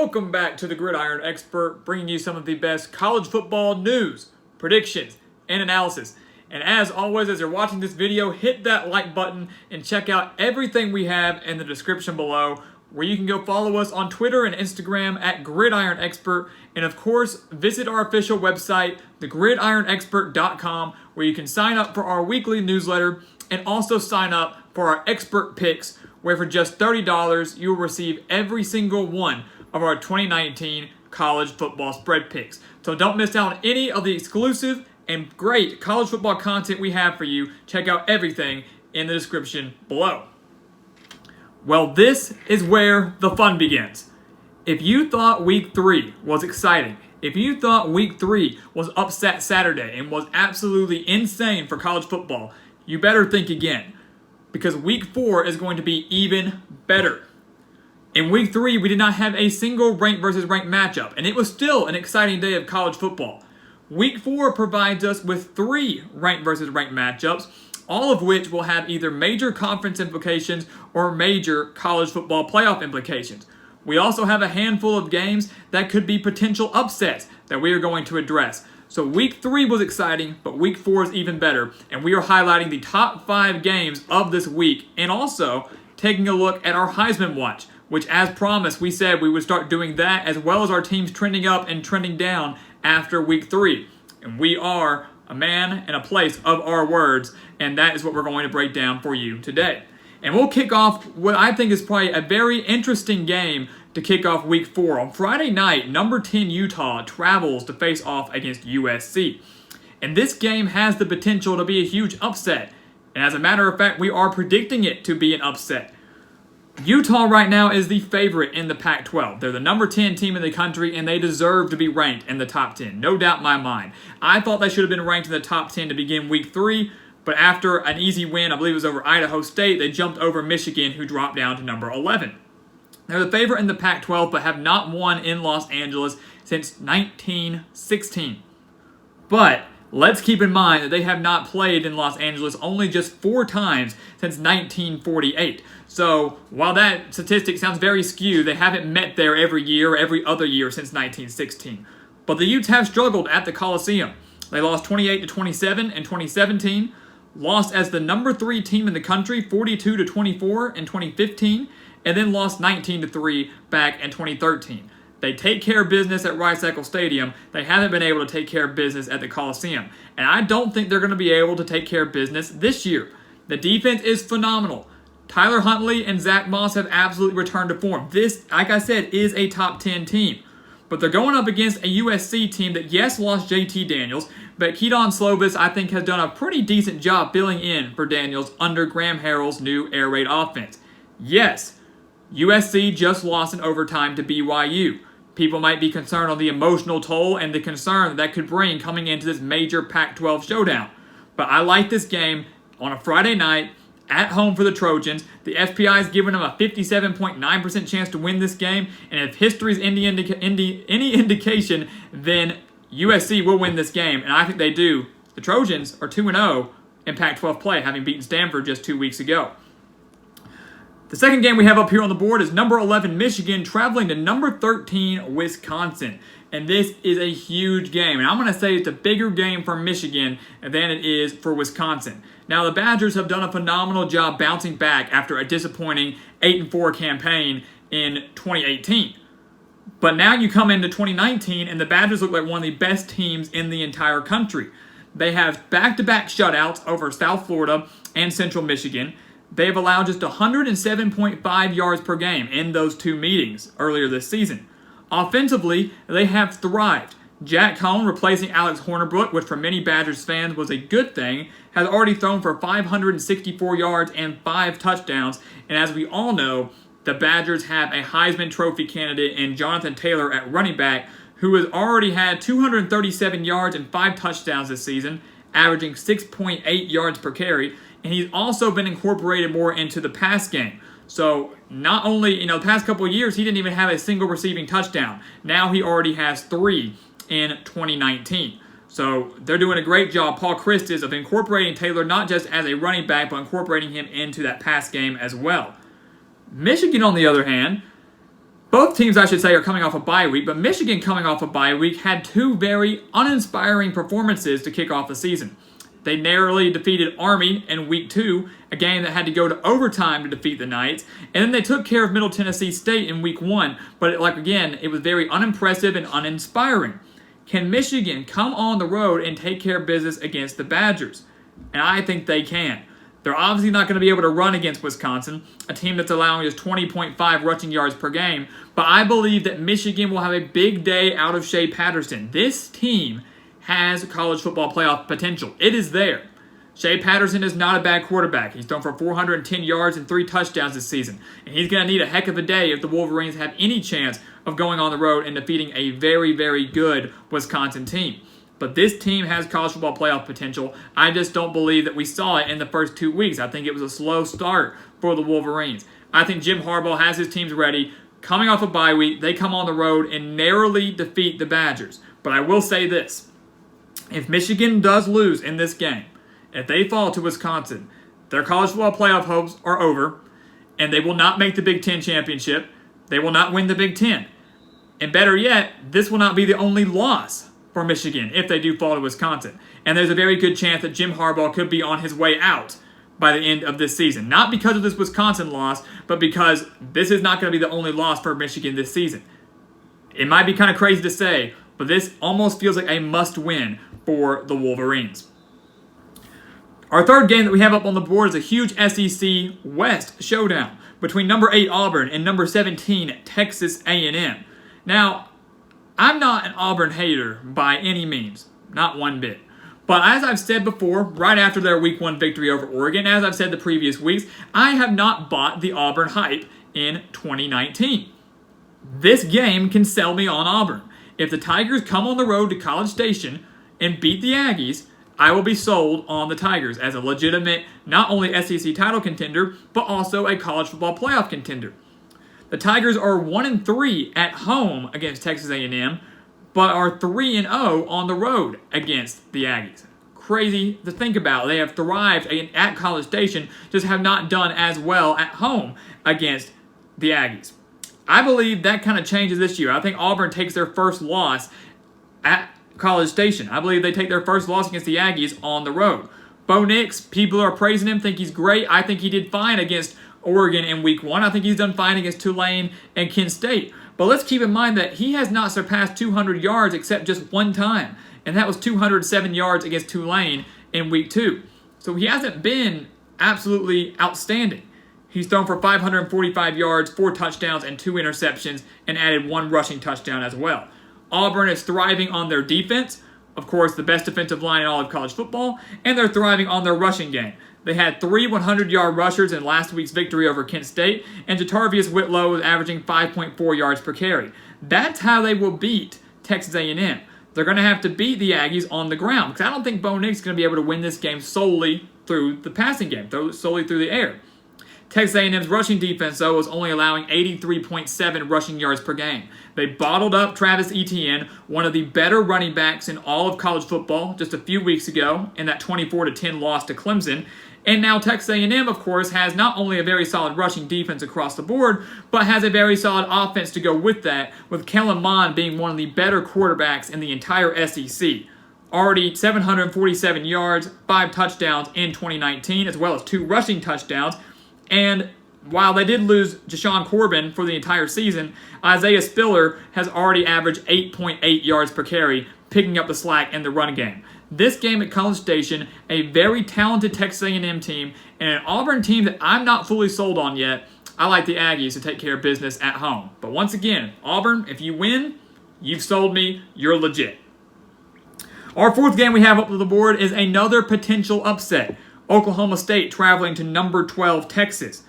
Welcome back to the Gridiron Expert, bringing you some of the best college football news, predictions, and analysis. And as always, as you're watching this video, hit that like button and check out everything we have in the description below, where you can go follow us on Twitter and Instagram at Gridiron Expert. And of course, visit our official website, thegridironexpert.com, where you can sign up for our weekly newsletter and also sign up for our expert picks, where for just $30, you will receive every single one of our 2019 college football spread picks. So don't miss out on any of the exclusive and great college football content we have for you. Check out everything in the description below. Well, this is where the fun begins. If you thought week 3 was exciting, if you thought week 3 was upset Saturday and was absolutely insane for college football, you better think again, because week 4 is going to be even better. In week 3, we did not have a single ranked versus ranked matchup, and it was still an exciting day of college football. Week 4 provides us with 3 ranked versus ranked matchups, all of which will have either major conference implications or major college football playoff implications. We also have a handful of games that could be potential upsets that we are going to address. So week 3 was exciting, but week 4 is even better, and we are highlighting the top 5 games of this week, and also taking a look at our Heisman watch, which, as promised, we said we would start doing that, as well as our teams trending up and trending down after week 3. And we are a man and a place of our words, and that is what we're going to break down for you today. And we'll kick off what I think is probably a very interesting game to kick off week 4. On Friday night, number 10 Utah travels to face off against USC. And this game has the potential to be a huge upset. And as a matter of fact, we are predicting it to be an upset. Utah right now is the favorite in the Pac-12. They're the number 10 team in the country, and they deserve to be ranked in the top 10. No doubt in my mind. I thought they should have been ranked in the top 10 to begin week 3, but after an easy win, I believe it was over Idaho State, they jumped over Michigan, who dropped down to number 11. They're the favorite in the Pac-12, but have not won in Los Angeles since 1916. But let's keep in mind that they have not played in Los Angeles only just 4 times since 1948. So while that statistic sounds very skewed, they haven't met there every year or every other year since 1916. But the Utes have struggled at the Coliseum. They lost 28-27 in 2017, lost as the number 3 team in the country 42-24 in 2015, and then lost 19-3 back in 2013. They take care of business at Rice-Eccles Stadium. They haven't been able to take care of business at the Coliseum. And I don't think they're going to be able to take care of business this year. The defense is phenomenal. Tyler Huntley and Zach Moss have absolutely returned to form. This, like I said, is a top 10 team. But they're going up against a USC team that, yes, lost JT Daniels, but Keaton Slovis, I think, has done a pretty decent job filling in for Daniels under Graham Harrell's new air raid offense. Yes, USC just lost in overtime to BYU. People might be concerned on the emotional toll and the concern that could bring coming into this major Pac-12 showdown. But I like this game on a Friday night at home for the Trojans. The FPI is giving them a 57.9% chance to win this game. And if history is any indication, then USC will win this game. And I think they do. The Trojans are 2-0 in Pac-12 play, having beaten Stanford just 2 weeks ago. The second game we have up here on the board is number 11 Michigan traveling to number 13 Wisconsin. And this is a huge game. And I'm going to say it's a bigger game for Michigan than it is for Wisconsin. Now, the Badgers have done a phenomenal job bouncing back after a disappointing 8-4 campaign in 2018. But now you come into 2019, and the Badgers look like one of the best teams in the entire country. They have back-to-back shutouts over South Florida and Central Michigan. They have allowed just 107.5 yards per game in those 2 meetings earlier this season. Offensively, they have thrived. Jack Cohn, replacing Alex Hornibrook, which for many Badgers fans was a good thing, has already thrown for 564 yards and 5 touchdowns. And as we all know, the Badgers have a Heisman Trophy candidate in Jonathan Taylor at running back, who has already had 237 yards and 5 touchdowns this season, averaging 6.8 yards per carry. And he's also been incorporated more into the pass game. So not only, the past couple of years, he didn't even have a single receiving touchdown. Now he already has 3 in 2019. So they're doing a great job, Paul Christis, of incorporating Taylor not just as a running back, but incorporating him into that pass game as well. Michigan, on the other hand, Both teams, I should say, are coming off a bye week, but Michigan, coming off a bye week, had two very uninspiring performances to kick off the season. They narrowly defeated Army in Week 2, a game that had to go to overtime to defeat the Knights, and then they took care of Middle Tennessee State in Week 1, but it was very unimpressive and uninspiring. Can Michigan come on the road and take care of business against the Badgers? And I think they can. They're obviously not going to be able to run against Wisconsin, a team that's allowing just 20.5 rushing yards per game, but I believe that Michigan will have a big day out of Shea Patterson. This team has college football playoff potential. It is there. Shea Patterson is not a bad quarterback. He's thrown for 410 yards and 3 touchdowns this season, and he's going to need a heck of a day if the Wolverines have any chance of going on the road and defeating a very, very good Wisconsin team. But this team has college football playoff potential. I just don't believe that we saw it in the first 2 weeks. I think it was a slow start for the Wolverines. I think Jim Harbaugh has his teams ready. Coming off a bye week, they come on the road and narrowly defeat the Badgers. But I will say this. If Michigan does lose in this game, if they fall to Wisconsin, their college football playoff hopes are over, and they will not make the Big Ten championship. They will not win the Big Ten. And better yet, this will not be the only loss for Michigan if they do fall to Wisconsin. And there's a very good chance that Jim Harbaugh could be on his way out by the end of this season. Not because of this Wisconsin loss, but because this is not going to be the only loss for Michigan this season. It might be kind of crazy to say, but this almost feels like a must-win for the Wolverines. Our third game that we have up on the board is a huge SEC West showdown between number 8 Auburn and number 17 Texas A&M. Now, I'm not an Auburn hater by any means, not one bit. But as I've said before, right after their Week 1 victory over Oregon, as I've said the previous weeks, I have not bought the Auburn hype in 2019. This game can sell me on Auburn. If the Tigers come on the road to College Station and beat the Aggies, I will be sold on the Tigers as a legitimate, not only SEC title contender, but also a college football playoff contender. The Tigers are 1-3 at home against Texas A&M, but are 3-0 on the road against the Aggies. Crazy to think about. They have thrived at College Station, just have not done as well at home against the Aggies. I believe that kind of changes this year. I think Auburn takes their first loss at College Station. I believe they take their first loss against the Aggies on the road. Bo Nix, people are praising him, think he's great. I think he did fine against Oregon in Week 1. I think he's done fine against Tulane and Kent State. But let's keep in mind that he has not surpassed 200 yards except just one time, and that was 207 yards against Tulane in Week 2. So he hasn't been absolutely outstanding. He's thrown for 545 yards, 4 touchdowns, and 2 interceptions, and added 1 rushing touchdown as well. Auburn is thriving on their defense, of course, the best defensive line in all of college football, and they're thriving on their rushing game. They had 3 100-yard rushers in last week's victory over Kent State, and Jatarvius Whitlow was averaging 5.4 yards per carry. That's how they will beat Texas A&M. They're going to have to beat the Aggies on the ground, because I don't think Bo Nix is going to be able to win this game solely through the passing game, solely through the air. Texas A&M's rushing defense, though, was only allowing 83.7 rushing yards per game. They bottled up Travis Etienne, one of the better running backs in all of college football, just a few weeks ago in that 24-10 loss to Clemson. And now Texas A&M, of course, has not only a very solid rushing defense across the board, but has a very solid offense to go with that, with Kellen Mond being one of the better quarterbacks in the entire SEC. Already 747 yards, 5 touchdowns in 2019, as well as 2 rushing touchdowns. And while they did lose Jashawn Corbin for the entire season, Isaiah Spiller has already averaged 8.8 yards per carry, picking up the slack in the run game. This game at College Station, a very talented Texas A&M team, and an Auburn team that I'm not fully sold on yet. I like the Aggies to take care of business at home. But once again, Auburn, if you win, you've sold me, you're legit. Our fourth game we have up on the board is another potential upset. Oklahoma State traveling to number 12 Texas.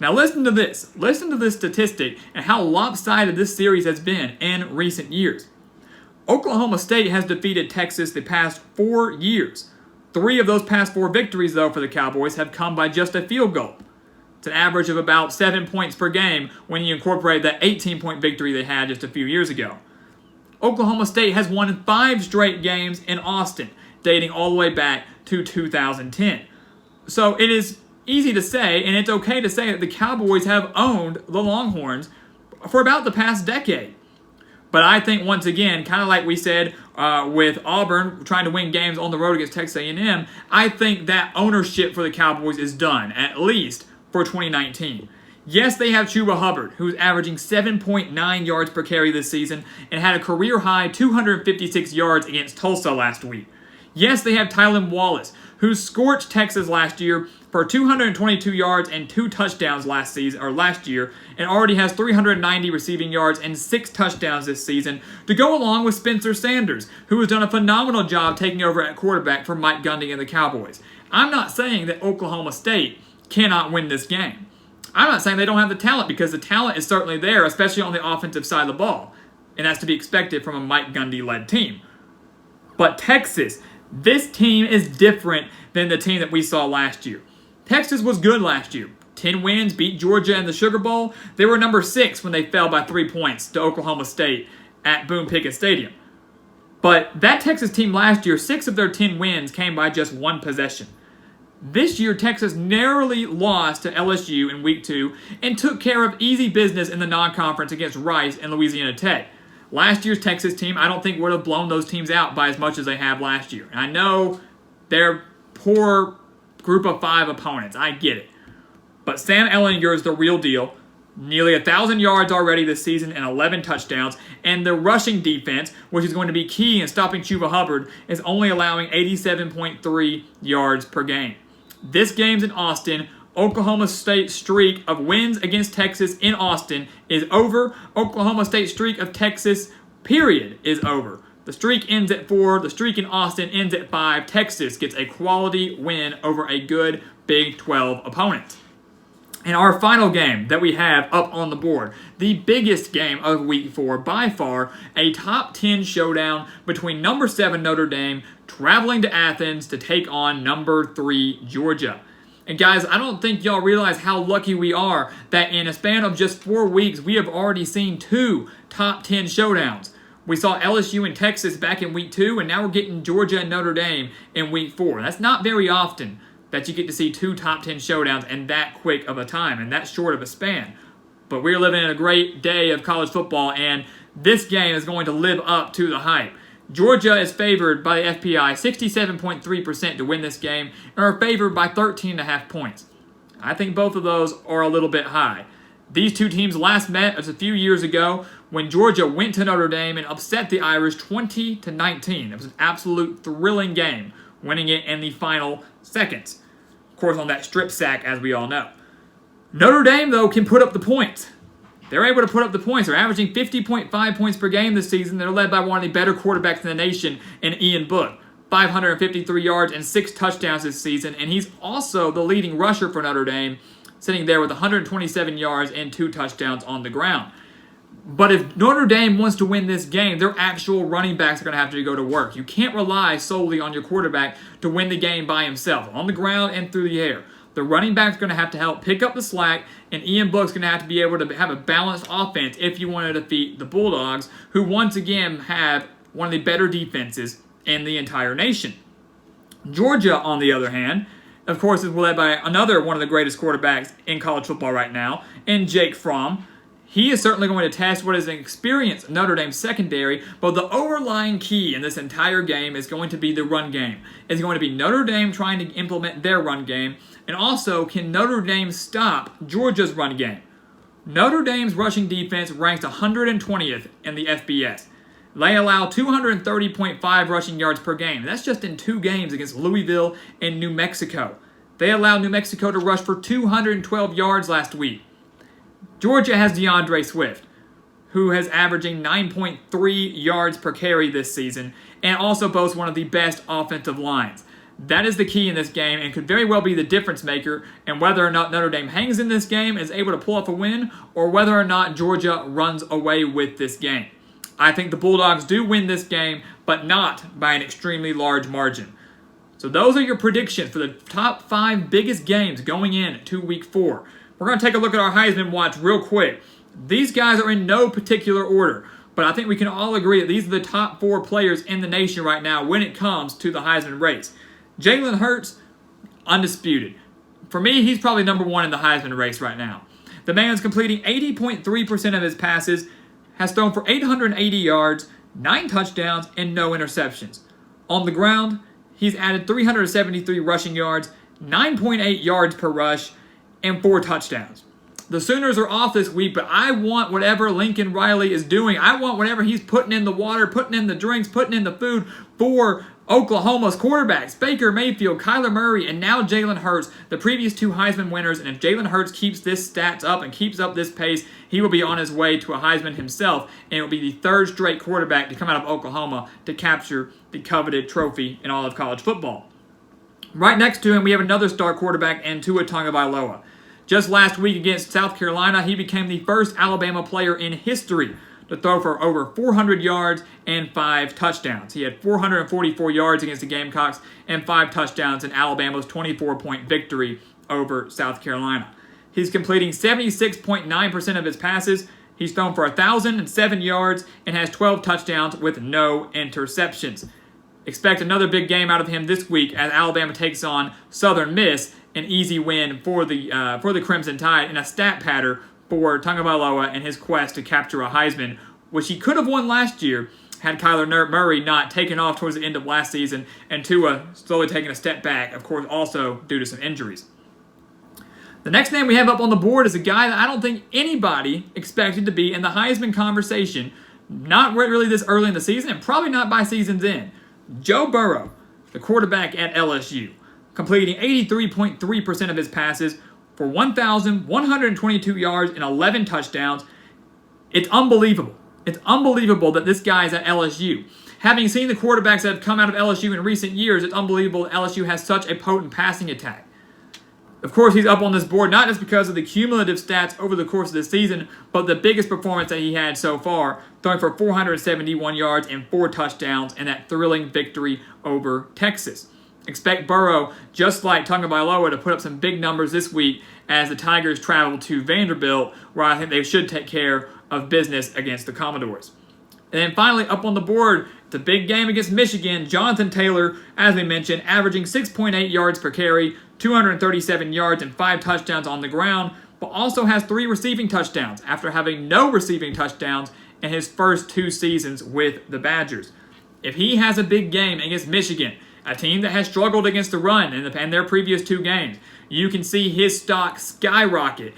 Now listen to this. Listen to this statistic and how lopsided this series has been in recent years. Oklahoma State has defeated Texas the past 4 years. 3 of those past 4 victories, though, for the Cowboys have come by just a field goal. It's an average of about 7 points per game when you incorporate that 18-point victory they had just a few years ago. Oklahoma State has won 5 straight games in Austin, dating all the way back to 2010. So it is easy to say, and it's okay to say, that the Cowboys have owned the Longhorns for about the past decade. But I think, once again, kind of like we said with Auburn trying to win games on the road against Texas A&M, I think that ownership for the Cowboys is done, at least for 2019. Yes, they have Chuba Hubbard, who's averaging 7.9 yards per carry this season and had a career-high 256 yards against Tulsa last week. Yes, they have Tylan Wallace, who scorched Texas last year for 222 yards and 2 touchdowns last year, and already has 390 receiving yards and 6 touchdowns this season, to go along with Spencer Sanders, who has done a phenomenal job taking over at quarterback for Mike Gundy and the Cowboys. I'm not saying that Oklahoma State cannot win this game. I'm not saying they don't have the talent, because the talent is certainly there, especially on the offensive side of the ball, and that's to be expected from a Mike Gundy-led team. But Texas, this team is different than the team that we saw last year. Texas was good last year. 10 wins, beat Georgia in the Sugar Bowl. They were number 6 when they fell by 3 points to Oklahoma State at Boone Pickett Stadium. But that Texas team last year, 6 of their 10 wins came by just 1 possession. This year, Texas narrowly lost to LSU in Week 2 and took care of easy business in the non-conference against Rice and Louisiana Tech. Last year's Texas team, I don't think would have blown those teams out by as much as they have last year. And I know they're poor group of 5 opponents. I get it. But Sam Ehlinger is the real deal. Nearly 1,000 yards already this season and 11 touchdowns. And the rushing defense, which is going to be key in stopping Chuba Hubbard, is only allowing 87.3 yards per game. This game's in Austin. Oklahoma State's streak of wins against Texas in Austin is over. Oklahoma State's streak of Texas, period, is over. The streak ends at 4. The streak in Austin ends at 5. Texas gets a quality win over a good Big 12 opponent. And our final game that we have up on the board, the biggest game of Week 4 by far, a top 10 showdown between number 7 Notre Dame traveling to Athens to take on number 3 Georgia. And guys, I don't think y'all realize how lucky we are that in a span of just 4 weeks, we have already seen 2 top 10 showdowns. We saw LSU and Texas back in Week 2, and now we're getting Georgia and Notre Dame in Week 4. That's not very often that you get to see 2 top 10 showdowns in that quick of a time and that short of a span. But we're living in a great day of college football, and this game is going to live up to the hype. Georgia is favored by the FPI 67.3% to win this game and are favored by 13.5 points. I think both of those are a little bit high. These 2 teams last met a few years ago when Georgia went to Notre Dame and upset the Irish 20-19. It was an absolute thrilling game, winning it in the final seconds. Of course, on that strip sack, as we all know. Notre Dame, though, can put up the points. They're able to put up the points. They're averaging 50.5 points per game this season. They're led by one of the better quarterbacks in the nation in Ian Book. 553 yards and 6 touchdowns this season. And he's also the leading rusher for Notre Dame, sitting there with 127 yards and 2 touchdowns on the ground. But if Notre Dame wants to win this game, their actual running backs are going to have to go to work. You can't rely solely on your quarterback to win the game by himself, on the ground and through the air. The running back's going to have to help pick up the slack, and Ian Book's going to have to be able to have a balanced offense if you want to defeat the Bulldogs, who once again have one of the better defenses in the entire nation. Georgia, on the other hand, of course, is led by another one of the greatest quarterbacks in college football right now, in Jake Fromm. He is certainly going to test what is an experienced Notre Dame secondary, but the overlying key in this entire game is going to be the run game. It's going to be Notre Dame trying to implement their run game, and also, can Notre Dame stop Georgia's run game? Notre Dame's rushing defense ranks 120th in the FBS. They allow 230.5 rushing yards per game. That's just in 2 games against Louisville and New Mexico. They allowed New Mexico to rush for 212 yards last week. Georgia has DeAndre Swift, who has averaging 9.3 yards per carry this season, and also boasts one of the best offensive lines. That is the key in this game and could very well be the difference maker in whether or not Notre Dame hangs in this game, is able to pull off a win, or whether or not Georgia runs away with this game. I think the Bulldogs do win this game, but not by an extremely large margin. So those are your predictions for the top 5 biggest games going in to Week 4. We're going to take a look at our Heisman watch real quick. These guys are in no particular order, but I think we can all agree that these are the top 4 players in the nation right now when it comes to the Heisman race. Jalen Hurts, undisputed. For me, he's probably number 1 in the Heisman race right now. The man's completing 80.3% of his passes, has thrown for 880 yards, 9 touchdowns, and no interceptions. On the ground, he's added 373 rushing yards, 9.8 yards per rush, and 4 touchdowns. The Sooners are off this week, but I want whatever Lincoln Riley is doing. I want whatever he's putting in the water, putting in the drinks, putting in the food for Oklahoma's quarterbacks, Baker Mayfield, Kyler Murray, and now Jalen Hurts, the previous 2 Heisman winners. And if Jalen Hurts keeps this stats up and keeps up this pace, he will be on his way to a Heisman himself, and it will be the 3rd straight quarterback to come out of Oklahoma to capture the coveted trophy in all of college football. Right next to him, we have another star quarterback in Tua Tagovailoa. Just last week against South Carolina, he became the first Alabama player in history to throw for over 400 yards and 5 touchdowns. He had 444 yards against the Gamecocks and 5 touchdowns in Alabama's 24-point victory over South Carolina. He's completing 76.9% of his passes. He's thrown for 1,007 yards and has 12 touchdowns with no interceptions. Expect another big game out of him this week as Alabama takes on Southern Miss, an easy win for the Crimson Tide, and a stat pattern for Tagovailoa and his quest to capture a Heisman, which he could have won last year had Kyler Murray not taken off towards the end of last season and Tua slowly taking a step back, of course, also due to some injuries. The next name we have up on the board is a guy that I don't think anybody expected to be in the Heisman conversation, not really this early in the season, and probably not by season's end. Joe Burrow, the quarterback at LSU, completing 83.3% of his passes for 1,122 yards and 11 touchdowns. It's unbelievable. It's unbelievable that this guy is at LSU. Having seen the quarterbacks that have come out of LSU in recent years, it's unbelievable that LSU has such a potent passing attack. Of course, he's up on this board not just because of the cumulative stats over the course of the season, but the biggest performance that he had so far, throwing for 471 yards and 4 touchdowns in that thrilling victory over Texas. Expect Burrow, just like Tagovailoa, to put up some big numbers this week as the Tigers travel to Vanderbilt, where I think they should take care of business against the Commodores. And then finally, up on the board, it's a big game against Michigan. Jonathan Taylor, as we mentioned, averaging 6.8 yards per carry, 237 yards and 5 touchdowns on the ground, but also has 3 receiving touchdowns after having no receiving touchdowns in his first 2 seasons with the Badgers. If he has a big game against Michigan, a team that has struggled against the run in their previous 2 games, you can see his stock skyrocket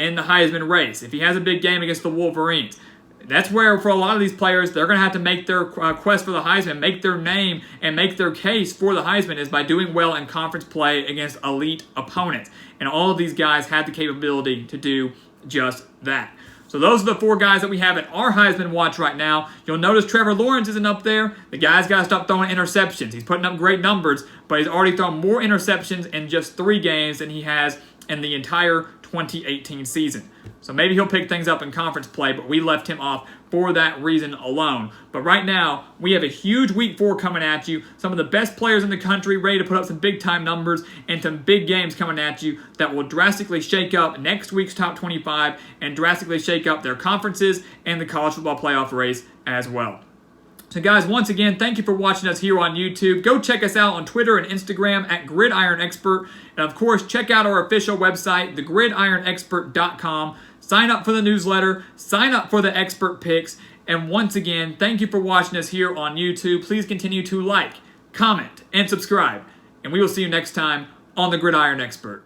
in the Heisman race. If he has a big game against the Wolverines, that's where, for a lot of these players, they're going to have to make their quest for the Heisman, make their name, and make their case for the Heisman is by doing well in conference play against elite opponents. And all of these guys had the capability to do just that. So those are the 4 guys that we have at our Heisman watch right now. You'll notice Trevor Lawrence isn't up there. The guy's got to stop throwing interceptions. He's putting up great numbers, but he's already thrown more interceptions in just 3 games than he has in the entire 2018 season. So maybe he'll pick things up in conference play, but we left him off for that reason alone. But right now, we have a huge Week 4 coming at you. Some of the best players in the country ready to put up some big-time numbers and some big games coming at you that will drastically shake up next week's top 25 and drastically shake up their conferences and the college football playoff race as well. So guys, once again, thank you for watching us here on YouTube. Go check us out on Twitter and Instagram at Gridiron Expert. And of course, check out our official website, thegridironexpert.com. Sign up for the newsletter, sign up for the expert picks, and once again, thank you for watching us here on YouTube. Please continue to like, comment, and subscribe, and we will see you next time on The Gridiron Expert.